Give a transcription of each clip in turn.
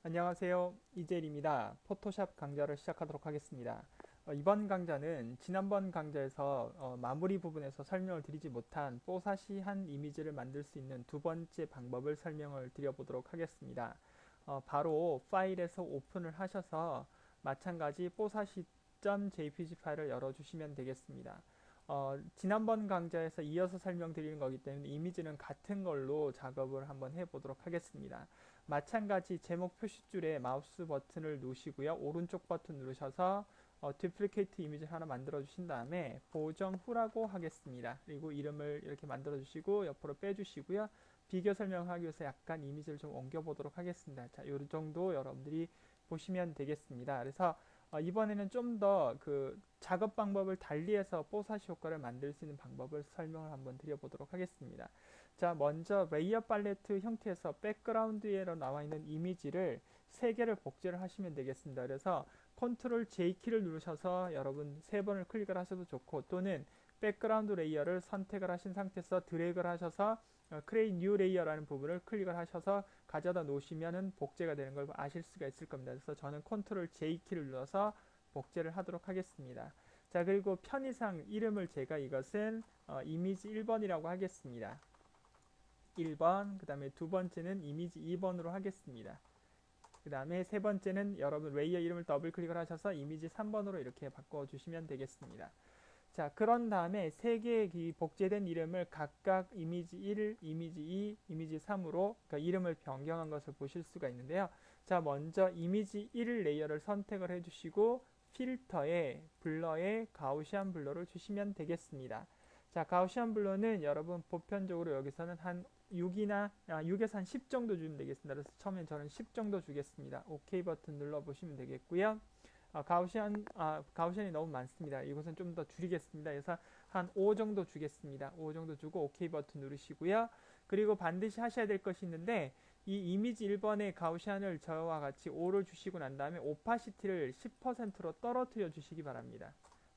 안녕하세요. 이재일입니다. 포토샵 강좌를 시작하도록 하겠습니다. 이번 강좌는 지난번 강좌에서 마무리 부분에서 설명을 드리지 못한 뽀사시한 이미지를 만들 수 있는 두 번째 방법을 설명을 드려보도록 하겠습니다. 바로 파일에서 오픈을 하셔서 마찬가지 뽀사시.jpg 파일을 열어주시면 되겠습니다. 지난번 강좌에서 이어서 설명드리는 거기 때문에 이미지는 같은 걸로 작업을 한번 해보도록 하겠습니다. 마찬가지 제목 표시줄에 마우스 버튼을 누르시고요. 오른쪽 버튼 누르셔서 듀플리케이트 이미지를 하나 만들어 주신 다음에 보정 후라고 하겠습니다. 그리고 이름을 이렇게 만들어 주시고 옆으로 빼주시고요. 비교 설명하기 위해서 약간 이미지를 좀 옮겨 보도록 하겠습니다. 자, 이 정도 여러분들이 보시면 되겠습니다. 그래서 이번에는 좀 더 그 작업 방법을 달리해서 뽀사시 효과를 만들 수 있는 방법을 설명을 한번 드려보도록 하겠습니다. 자, 먼저 레이어 팔레트 형태에서 백그라운드에로 나와 있는 이미지를 세 개를 복제를 하시면 되겠습니다. 그래서 컨트롤 J 키를 누르셔서 여러분 세 번을 클릭을 하셔도 좋고, 또는 백그라운드 레이어를 선택을 하신 상태에서 드래그를 하셔서 크레이트 뉴 레이어라는 부분을 클릭을 하셔서 가져다 놓으시면은 복제가 되는 걸 아실 수가 있을 겁니다. 그래서 저는 컨트롤 J 키를 눌러서 복제를 하도록 하겠습니다. 자, 그리고 편의상 이름을 제가 이것은 이미지 1번이라고 하겠습니다. 1번, 그 다음에 두 번째는 이미지 2번으로 하겠습니다. 그 다음에 세 번째는 여러분 레이어 이름을 더블 클릭을 하셔서 이미지 3번으로 이렇게 바꿔주시면 되겠습니다. 자, 그런 다음에 세 개의 복제된 이름을 각각 이미지 1, 이미지 2, 이미지 3으로 그러니까 이름을 변경한 것을 보실 수가 있는데요. 자, 먼저 이미지 1 레이어를 선택을 해주시고 필터에 블러에 가우시안 블러를 주시면 되겠습니다. 자, 가우시안 블러는 여러분 보편적으로 여기서는 한 6에서 한 10 정도 주면 되겠습니다. 그래서 처음엔 저는 10 정도 주겠습니다. OK 버튼 눌러보시면 되겠고요. 가우시안이 너무 많습니다. 이것은 좀 더 줄이겠습니다. 그래서 한 5 정도 주겠습니다. 5 정도 주고 OK 버튼 누르시고요. 그리고 반드시 하셔야 될 것이 있는데, 이 이미지 1번의 가우시안을 저와 같이 5를 주시고 난 다음에 오파시티를 10%로 떨어뜨려 주시기 바랍니다.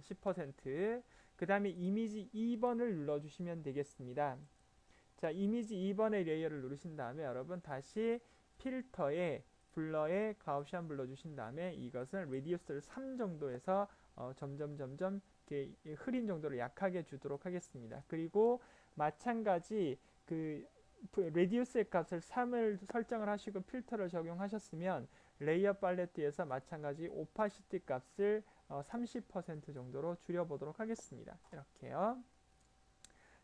10%. 그 다음에 이미지 2번을 눌러주시면 되겠습니다. 자, 이미지 2번의 레이어를 누르신 다음에 여러분 다시 필터에 블러에 가우시안 블러 주신 다음에 이것은 레디우스를 3 정도에서 점점 이렇게 흐린 정도로 약하게 주도록 하겠습니다. 그리고 마찬가지 그 레디우스의 값을 3을 설정을 하시고 필터를 적용하셨으면 레이어 팔레트에서 마찬가지 오파시티 값을 30% 정도로 줄여보도록 하겠습니다. 이렇게요.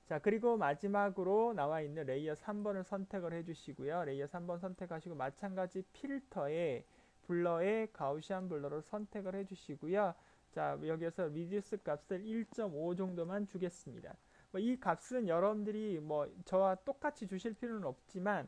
자, 그리고 마지막으로 나와 있는 레이어 3번을 선택을 해주시고요. 레이어 3번 선택하시고 마찬가지 필터에 블러에 가우시안 블러를 선택을 해주시고요. 자, 여기에서 리듀스 값을 1.5 정도만 주겠습니다. 이 값은 여러분들이 저와 똑같이 주실 필요는 없지만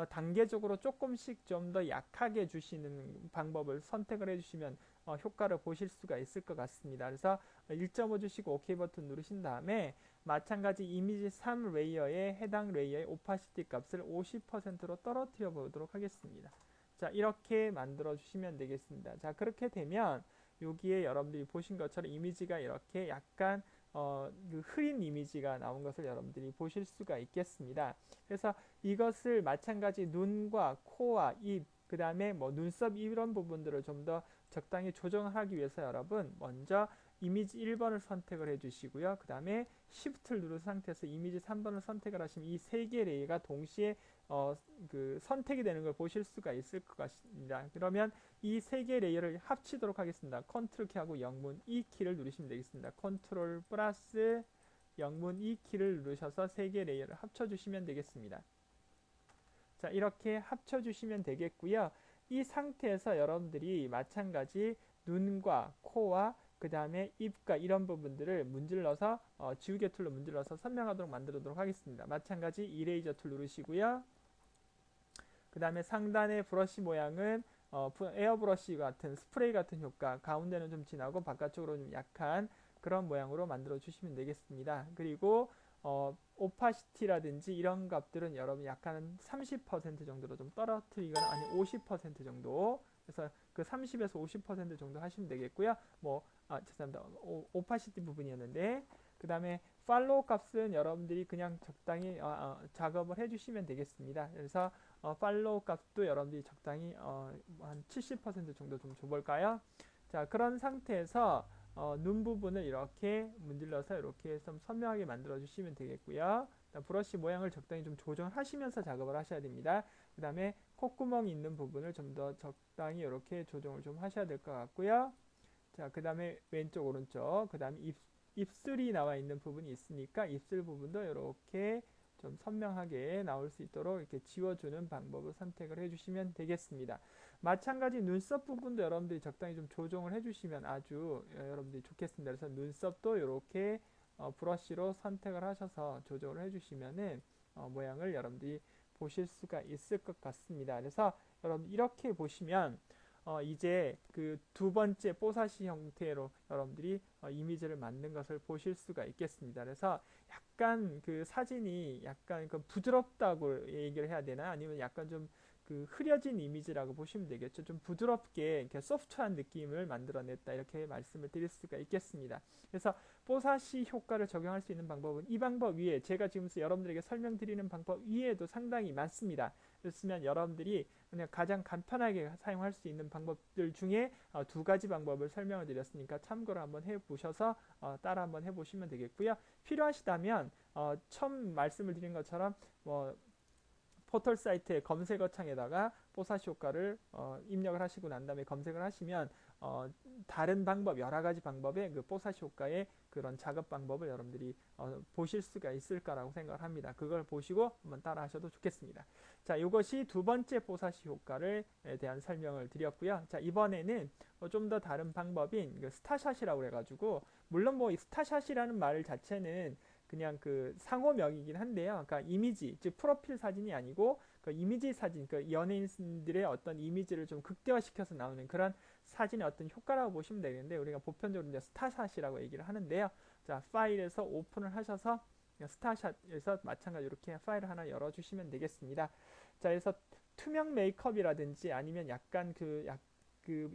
단계적으로 조금씩 좀 더 약하게 주시는 방법을 선택을 해주시면 효과를 보실 수가 있을 것 같습니다. 그래서 1.5 주시고 OK 버튼 누르신 다음에 마찬가지 이미지 3 레이어에 해당 레이어의 오파시티 값을 50%로 떨어뜨려 보도록 하겠습니다. 자, 이렇게 만들어 주시면 되겠습니다. 자, 그렇게 되면 여기에 여러분들이 보신 것처럼 이미지가 이렇게 약간 그 흐린 이미지가 나온 것을 여러분들이 보실 수가 있겠습니다. 그래서 이것을 마찬가지 눈과 코와 입, 그 다음에 눈썹 이런 부분들을 좀 더 적당히 조정하기 위해서 여러분 먼저 이미지 1번을 선택을 해주시고요. 그 다음에 Shift를 누른 상태에서 이미지 3번을 선택을 하시면 이 세 개의 레이가 동시에 그 선택이 되는 걸 보실 수가 있을 것 같습니다. 그러면 이 세 개의 레이어를 합치도록 하겠습니다. 컨트롤 키하고 영문 E 키를 누르시면 되겠습니다. 컨트롤 플러스 영문 E 키를 누르셔서 세 개의 레이어를 합쳐주시면 되겠습니다. 자, 이렇게 합쳐주시면 되겠고요. 이 상태에서 여러분들이 마찬가지 눈과 코와 그 다음에 입과 이런 부분들을 문질러서 지우개 툴로 문질러서 선명하도록 만들도록 하겠습니다. 마찬가지 이레이저 툴 누르시고요. 그 다음에 상단의 브러쉬 모양은 에어브러쉬 같은 스프레이 같은 효과, 가운데는 좀 진하고 바깥쪽으로 좀 약한 그런 모양으로 만들어 주시면 되겠습니다. 그리고 오파시티라든지 이런 값들은 여러분 약간 30% 정도로 좀 떨어뜨리거나 아니면 50% 정도, 그래서 그 30에서 50% 정도 하시면 되겠고요. 죄송합니다. 오파시티 부분이었는데, 그 다음에 팔로우 값은 여러분들이 그냥 적당히 작업을 해주시면 되겠습니다. 그래서 팔로우 값도 여러분들이 적당히 한 70% 정도 좀 줘볼까요? 자, 그런 상태에서 눈 부분을 이렇게 문질러서 이렇게 좀 선명하게 만들어 주시면 되겠고요. 브러쉬 모양을 적당히 좀 조정하시면서 작업을 하셔야 됩니다. 그 다음에 콧구멍이 있는 부분을 좀 더 적당히 이렇게 조정을 좀 하셔야 될 것 같고요. 자, 그 다음에 왼쪽 오른쪽, 그 다음에 입술이 나와 있는 부분이 있으니까 입술 부분도 이렇게 좀 선명하게 나올 수 있도록 이렇게 지워주는 방법을 선택을 해주시면 되겠습니다. 마찬가지 눈썹 부분도 여러분들이 적당히 좀 조정을 해주시면 아주 여러분들이 좋겠습니다. 그래서 눈썹도 이렇게 브러쉬로 선택을 하셔서 조정을 해주시면은 모양을 여러분들이 보실 수가 있을 것 같습니다. 그래서 여러분 이렇게 보시면 이제 그 두 번째 뽀사시 형태로 여러분들이 이미지를 만든 것을 보실 수가 있겠습니다. 그래서 약간 그 사진이 약간 그 부드럽다고 얘기를 해야 되나? 아니면 약간 좀 그 흐려진 이미지라고 보시면 되겠죠. 좀 부드럽게 이렇게 소프트한 느낌을 만들어냈다 이렇게 말씀을 드릴 수가 있겠습니다. 그래서 뽀사시 효과를 적용할 수 있는 방법은 이 방법 위에 제가 지금 여러분들에게 설명드리는 방법 위에도 상당히 많습니다. 그렇으면 여러분들이 그냥 가장 간편하게 사용할 수 있는 방법들 중에 두 가지 방법을 설명을 드렸으니까 참고를 한번 해보셔서 따라 한번 해보시면 되겠고요. 필요하시다면 처음 말씀을 드린 것처럼 포털 사이트의 검색어 창에다가 뽀사시 효과를 입력을 하시고 난 다음에 검색을 하시면 다른 방법 여러 가지 방법의 그 뽀사시 효과의 그런 작업 방법을 여러분들이 보실 수가 있을 거라고 생각을 합니다. 그걸 보시고 한번 따라 하셔도 좋겠습니다. 자, 이것이 두 번째 뽀사시 효과에 대한 설명을 드렸고요. 자, 이번에는 좀 더 다른 방법인 그 스타샷이라고 해가지고 물론 뭐 이 스타샷이라는 말 자체는 그냥 그 상호명이긴 한데요. 그러니까 이미지, 즉 프로필 사진이 아니고 그 이미지 사진, 그 연예인들의 어떤 이미지를 좀 극대화시켜서 나오는 그런 사진의 어떤 효과라고 보시면 되겠는데 우리가 보편적으로 이제 스타샷이라고 얘기를 하는데요. 자, 파일에서 오픈을 하셔서 스타샷에서 마찬가지로 이렇게 파일을 하나 열어주시면 되겠습니다. 자, 그래서 투명 메이크업이라든지 아니면 약간 그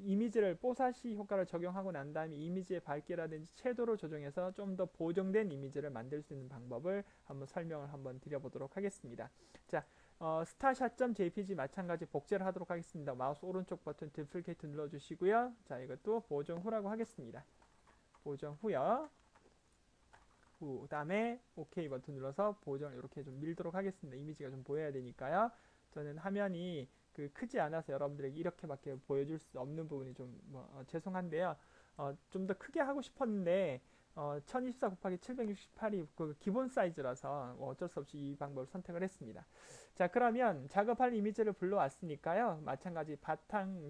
이미지를 뽀사시 효과를 적용하고 난 다음에 이미지의 밝기라든지 채도를 조정해서 좀 더 보정된 이미지를 만들 수 있는 방법을 한번 설명을 한번 드려보도록 하겠습니다. 자, starshot.jpg 마찬가지 복제를 하도록 하겠습니다. 마우스 오른쪽 버튼 duplicate 눌러주시고요. 자, 이것도 보정 후라고 하겠습니다. 보정 후요. 그 다음에 OK 버튼 눌러서 보정을 이렇게 좀 밀도록 하겠습니다. 이미지가 좀 보여야 되니까요. 저는 화면이 크지 않아서 여러분들에게 이렇게밖에 보여줄 수 없는 부분이 좀 죄송한데요. 좀 더 크게 하고 싶었는데 1024 곱하기 768이 그 기본 사이즈라서 어쩔 수 없이 이 방법을 선택을 했습니다. 자, 그러면 작업할 이미지를 불러왔으니까요. 마찬가지 바탕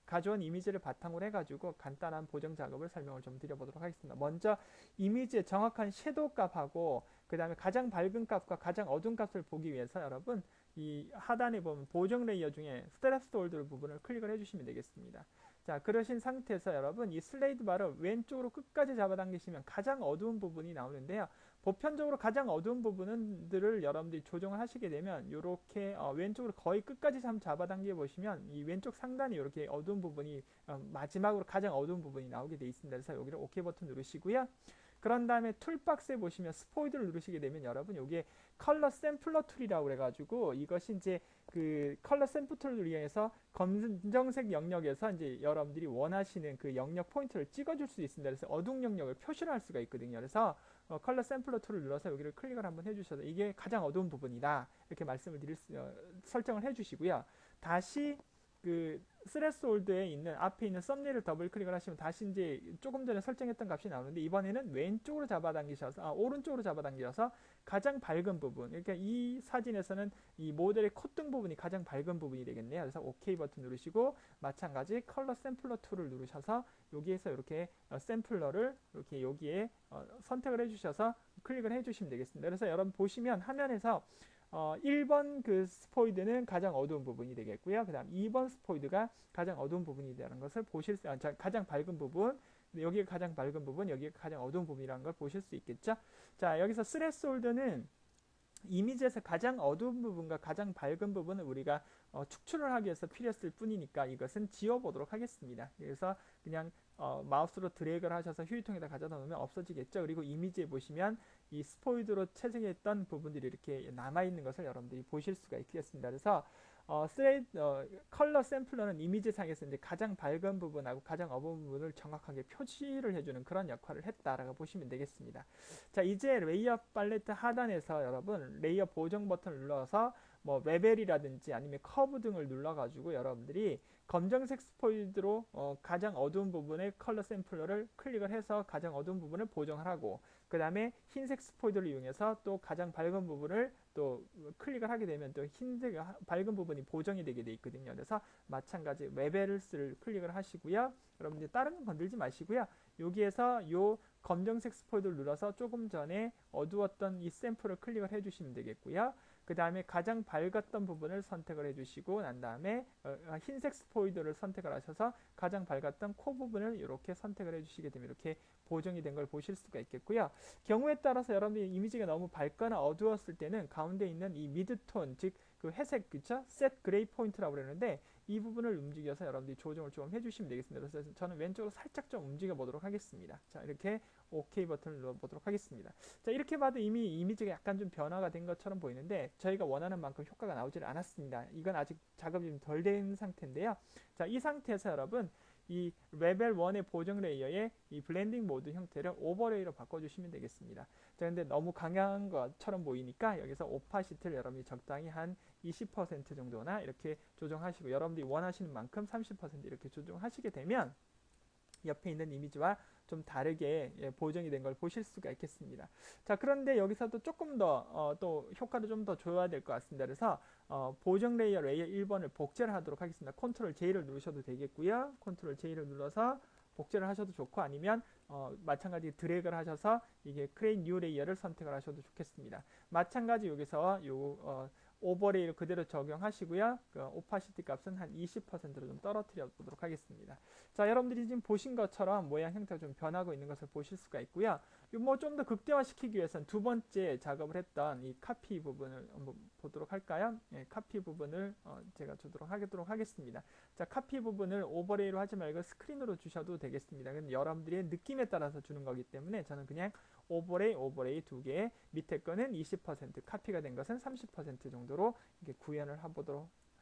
가져온 이미지를 바탕으로 해가지고 간단한 보정 작업을 설명을 좀 드려보도록 하겠습니다. 먼저 이미지의 정확한 섀도우 값하고 그 다음에 가장 밝은 값과 가장 어두운 값을 보기 위해서 여러분 이 하단에 보면 보정 레이어 중에 스트랩스홀드 부분을 클릭을 해주시면 되겠습니다. 자, 그러신 상태에서 여러분 이 슬레이드 바를 왼쪽으로 끝까지 잡아당기시면 가장 어두운 부분이 나오는데요. 보편적으로 가장 어두운 부분들을 여러분들이 조정을 하시게 되면 이렇게 왼쪽으로 거의 끝까지 잡아당겨 보시면 이 왼쪽 상단에 이렇게 어두운 부분이 마지막으로 가장 어두운 부분이 나오게 되어 있습니다. 그래서 여기를 OK 버튼 누르시고요. 그런 다음에 툴박스에 보시면 스포이드를 누르시게 되면 여러분 여기에 컬러 샘플러 툴이라고 해가지고 이것이 이제 그 컬러 샘플 툴을 이용해서 검정색 영역에서 이제 여러분들이 원하시는 그 영역 포인트를 찍어줄 수 있습니다. 그래서 어두운 영역을 표시를 할 수가 있거든요. 그래서 컬러 샘플러 툴을 눌러서 여기를 클릭을 한번 해주셔서 이게 가장 어두운 부분이다 이렇게 말씀을 설정을 해주시고요. 다시 그 스레스홀드에 있는 앞에 있는 썸네일을 더블 클릭을 하시면 다시 이제 조금 전에 설정했던 값이 나오는데 이번에는 왼쪽으로 잡아당기셔서 오른쪽으로 잡아당겨서 가장 밝은 부분, 그러니까 이 사진에서는 이 모델의 콧등 부분이 가장 밝은 부분이 되겠네요. 그래서 OK 버튼 누르시고 마찬가지 컬러 샘플러 툴을 누르셔서 여기에서 이렇게 샘플러를 이렇게 여기에 선택을 해주셔서 클릭을 해주시면 되겠습니다. 그래서 여러분 보시면 화면에서 1번 그 스포이드는 가장 어두운 부분이 되겠고요. 그 다음 2번 스포이드가 가장 어두운 부분이 되는 것을 보실 수, 가장 밝은 부분, 여기가 가장 밝은 부분, 여기가 가장 어두운 부분이라는 걸 보실 수 있겠죠. 자, 여기서 스레스홀드는 이미지에서 가장 어두운 부분과 가장 밝은 부분을 우리가 축출을 하기 위해서 필요했을 뿐이니까 이것은 지워보도록 하겠습니다. 그래서 그냥 마우스로 드래그를 하셔서 휴지통에다 가져다 놓으면 없어지겠죠. 그리고 이미지에 보시면 이 스포이드로 채색했던 부분들이 이렇게 남아있는 것을 여러분들이 보실 수가 있겠습니다. 그래서 컬러 샘플러는 이미지상에서 이제 가장 밝은 부분하고 가장 어두운 부분을 정확하게 표시를 해주는 그런 역할을 했다라고 보시면 되겠습니다. 자, 이제 레이어 팔레트 하단에서 여러분 레이어 보정 버튼을 눌러서 뭐 레벨이라든지 아니면 커브 등을 눌러가지고 여러분들이 검정색 스포이드로 가장 어두운 부분의 컬러 샘플러를 클릭을 해서 가장 어두운 부분을 보정을 하고, 그 다음에 흰색 스포이드를 이용해서 또 가장 밝은 부분을 또 클릭을 하게 되면 또 흰색 밝은 부분이 보정이 되게 돼 있거든요. 그래서 마찬가지 레벨을 클릭을 하시고요. 여러분들 다른 건 건들지 마시고요. 여기에서 요 검정색 스포이드를 눌러서 조금 전에 어두웠던 이 샘플을 클릭을 해주시면 되겠고요. 그 다음에 가장 밝았던 부분을 선택을 해주시고 난 다음에 흰색 스포이드를 선택을 하셔서 가장 밝았던 코 부분을 이렇게 선택을 해주시게 되면 이렇게 보정이 된 걸 보실 수가 있겠고요. 경우에 따라서 여러분들이 이미지가 너무 밝거나 어두웠을 때는 가운데 있는 이 미드톤, 즉 그 회색, 그쵸? 셋 그레이 포인트라고 그러는데 이 부분을 움직여서 여러분들이 조정을 좀 해주시면 되겠습니다. 그래서 저는 왼쪽으로 살짝 좀 움직여 보도록 하겠습니다. 자, 이렇게 OK 버튼을 눌러보도록 하겠습니다. 자, 이렇게 봐도 이미 이미지가 약간 좀 변화가 된 것처럼 보이는데 저희가 원하는 만큼 효과가 나오질 않았습니다. 이건 아직 작업이 좀 덜 된 상태인데요. 자, 이 상태에서 여러분 이 레벨 1의 보정 레이어의 이 블렌딩 모드 형태를 오버레이로 바꿔주시면 되겠습니다. 자, 근데 너무 강한 것처럼 보이니까 여기서 오파시티를 여러분이 적당히 한 20% 정도나 이렇게 조정하시고, 여러분들이 원하시는 만큼 30% 이렇게 조정하시게 되면 옆에 있는 이미지와 좀 다르게 보정이 된 걸 보실 수가 있겠습니다. 자, 그런데 여기서도 조금 더 또 효과를 좀 더 줘야 될 것 같습니다. 그래서 보정 레이어 1번을 복제를 하도록 하겠습니다. 컨트롤 J를 누르셔도 되겠고요. 컨트롤 J를 눌러서 복제를 하셔도 좋고, 아니면 마찬가지 드래그를 하셔서 이게 크레이트 뉴 레이어를 선택을 하셔도 좋겠습니다. 마찬가지 여기서 오버레이를 그대로 적용하시고요. 그 오파시티 값은 한 20%로 좀 떨어뜨려 보도록 하겠습니다. 자, 여러분들이 지금 보신 것처럼 모양 형태가 좀 변하고 있는 것을 보실 수가 있고요. 뭐 좀 더 극대화시키기 위해서는 두 번째 작업을 했던 이 카피 부분을 한번 보도록 할까요? 예, 카피 부분을 제가 주도록 하겠습니다. 자, 카피 부분을 오버레이로 하지 말고 스크린으로 주셔도 되겠습니다. 근데 여러분들의 느낌에 따라서 주는 거기 때문에 저는 그냥 오버레이 두 개, 밑에 거는 20%, 카피가 된 것은 30% 정도로 이렇게 구현을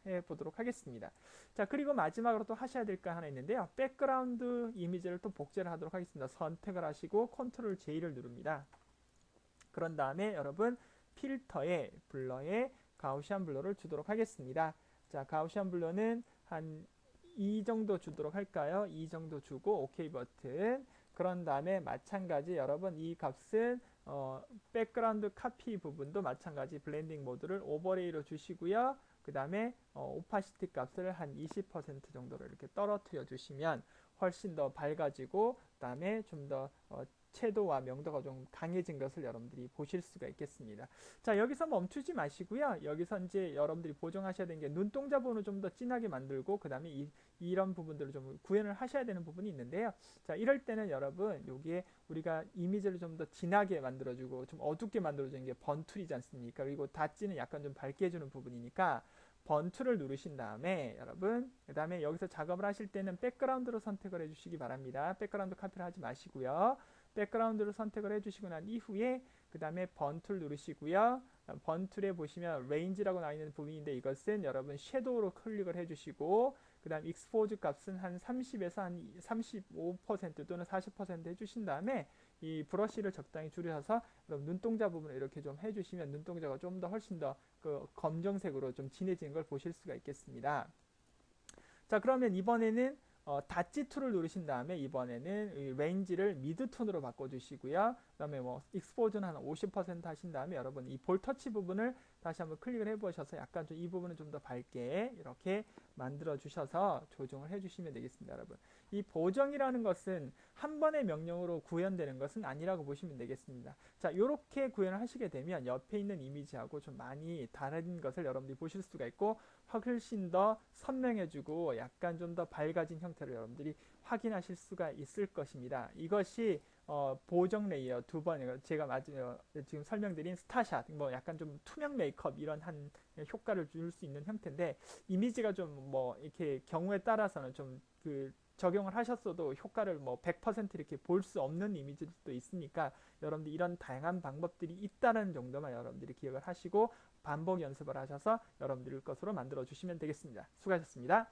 해보도록 하겠습니다. 자, 그리고 마지막으로 또 하셔야 될 거 하나 있는데요. 백그라운드 이미지를 또 복제를 하도록 하겠습니다. 선택을 하시고 컨트롤 J를 누릅니다. 그런 다음에 여러분 필터에 블러에 가우시안 블러를 주도록 하겠습니다. 자, 가우시안 블러는 한 2 정도 주도록 할까요? 2 정도 주고 OK 버튼. 그런 다음에 마찬가지 여러분 이 값은 백그라운드 카피 부분도 마찬가지 블렌딩 모드를 오버레이로 주시고요. 그 다음에 오파시티 값을 한 20% 정도로 이렇게 떨어뜨려 주시면 훨씬 더 밝아지고, 그 다음에 좀 더 채도와 명도가 좀 강해진 것을 여러분들이 보실 수가 있겠습니다. 자, 여기서 멈추지 마시고요. 여기서 이제 여러분들이 보정하셔야 되는 게 눈동자 부분을 좀 더 진하게 만들고, 그 다음에 이런 부분들을 좀 구현을 하셔야 되는 부분이 있는데요. 자, 이럴 때는 여러분 여기에 우리가 이미지를 좀 더 진하게 만들어주고 좀 어둡게 만들어주는 게 번툴이지 않습니까? 그리고 닷지는 약간 좀 밝게 해주는 부분이니까 번툴을 누르신 다음에 여러분 그 다음에 여기서 작업을 하실 때는 백그라운드로 선택을 해주시기 바랍니다. 백그라운드 카피를 하지 마시고요. 백그라운드를 선택을 해주시고 난 이후에 그 다음에 번툴 누르시고요. 번툴에 보시면 레인지라고 나와 있는 부분인데 이것은 여러분 섀도우로 클릭을 해주시고, 그 다음 익스포즈 값은 한 30에서 한 35% 또는 40% 해주신 다음에 이 브러쉬를 적당히 줄여서 눈동자 부분을 이렇게 좀 해주시면 눈동자가 좀 더 훨씬 더 그 검정색으로 좀 진해지는 걸 보실 수가 있겠습니다. 자, 그러면 이번에는 닷지 툴을 누르신 다음에 이번에는 레인지를 미드톤으로 바꿔주시고요. 그 다음에 뭐 익스포즈는 한 50% 하신 다음에 여러분 이 볼터치 부분을 다시 한번 클릭을 해보셔서 약간 좀 이 부분을 좀 더 밝게 이렇게 만들어 주셔서 조정을 해주시면 되겠습니다. 여러분 이 보정이라는 것은 한 번의 명령으로 구현되는 것은 아니라고 보시면 되겠습니다. 자, 이렇게 구현을 하시게 되면 옆에 있는 이미지하고 좀 많이 다른 것을 여러분들이 보실 수가 있고, 훨씬 더 선명해지고 약간 좀 더 밝아진 형태로 여러분들이 확인하실 수가 있을 것입니다. 이것이 보정 레이어 두 번, 제가 지금 설명드린 스타샷, 뭐 약간 좀 투명 메이크업 이런 한 효과를 줄 수 있는 형태인데, 이미지가 좀 뭐 이렇게 경우에 따라서는 좀 그 적용을 하셨어도 효과를 뭐 100% 이렇게 볼 수 없는 이미지도 있으니까 여러분들 이런 다양한 방법들이 있다는 정도만 여러분들이 기억을 하시고 반복 연습을 하셔서 여러분들 것으로 만들어 주시면 되겠습니다. 수고하셨습니다.